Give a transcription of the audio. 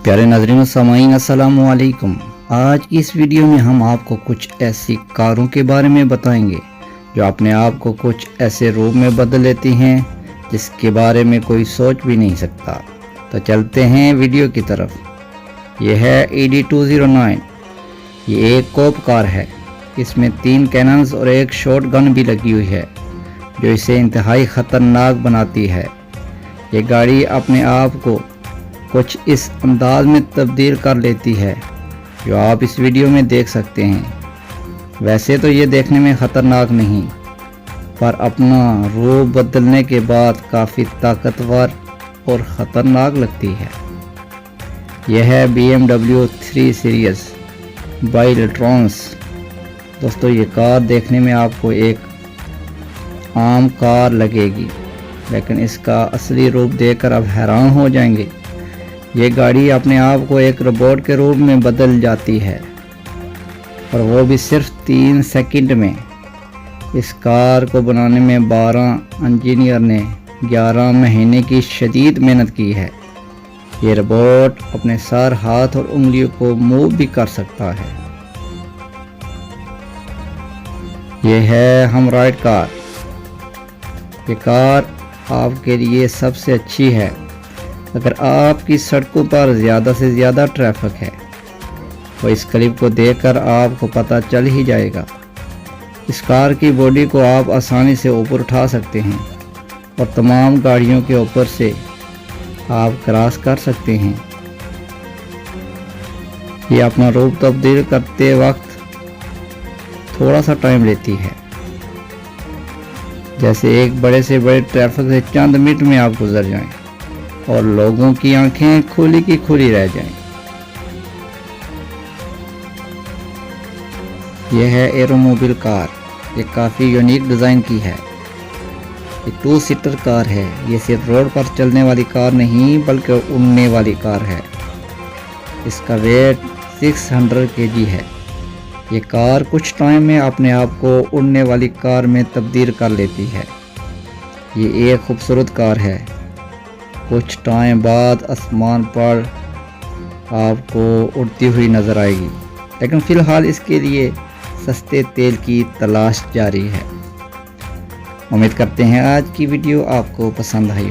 प्यारे नाज़रीन व सामाईन अस्सलाम वालेकुम। आज की इस वीडियो में हम आपको कुछ ऐसी कारों के बारे में बताएंगे जो अपने आप को कुछ ऐसे रूप में बदल लेती हैं जिसके बारे में कोई सोच भी नहीं सकता। तो चलते हैं वीडियो की तरफ। यह है ED209। ये एक कॉप कार है। इसमें 3 कैनन्स और एक शॉट गन भी लगी हुई है जो इसे इंतहाई ख़तरनाक बनाती है। ये गाड़ी अपने आप को कुछ इस अंदाज में तब्दील कर लेती है जो आप इस वीडियो में देख सकते हैं। वैसे तो ये देखने में ख़तरनाक नहीं, पर अपना रूप बदलने के बाद काफ़ी ताकतवर और ख़तरनाक लगती है। यह है BMW 3 सीरीज़ बाई इलेक्ट्रॉन्स। दोस्तों, ये कार देखने में आपको एक आम कार लगेगी, लेकिन इसका असली रूप देखकर आप हैरान हो जाएंगे। ये गाड़ी अपने आप को एक रोबोट के रूप में बदल जाती है, और वो भी सिर्फ 3 सेकंड में। इस कार को बनाने में 12 इंजीनियर ने 11 महीने की शदीद मेहनत की है। ये रोबोट अपने सर, हाथ और उंगलियों को मूव भी कर सकता है। ये है हम राइड कार। ये कार आपके लिए सबसे अच्छी है अगर आपकी सड़कों पर ज़्यादा से ज़्यादा ट्रैफिक है। तो इस क्लिप को देखकर आपको पता चल ही जाएगा। इस कार की बॉडी को आप आसानी से ऊपर उठा सकते हैं और तमाम गाड़ियों के ऊपर से आप क्रॉस कर सकते हैं। ये अपना रूप तब्दील करते वक्त थोड़ा सा टाइम लेती है, जैसे एक बड़े से बड़े ट्रैफिक से चंद मिनट में आप गुजर जाएं और लोगों की आंखें खुली की खुली रह जाएं। यह है एरोमोबिल कार। ये काफ़ी यूनिक डिज़ाइन की है। ये 2 सीटर कार है। ये सिर्फ रोड पर चलने वाली कार नहीं बल्कि उड़ने वाली कार है। इसका वेट 600 kg है। ये कार कुछ टाइम में अपने आप को उड़ने वाली कार में तब्दील कर लेती है। ये एक खूबसूरत कार है। कुछ टाइम बाद आसमान पर आपको उड़ती हुई नज़र आएगी, लेकिन फ़िलहाल इसके लिए सस्ते तेल की तलाश जारी है। उम्मीद करते हैं आज की वीडियो आपको पसंद आई।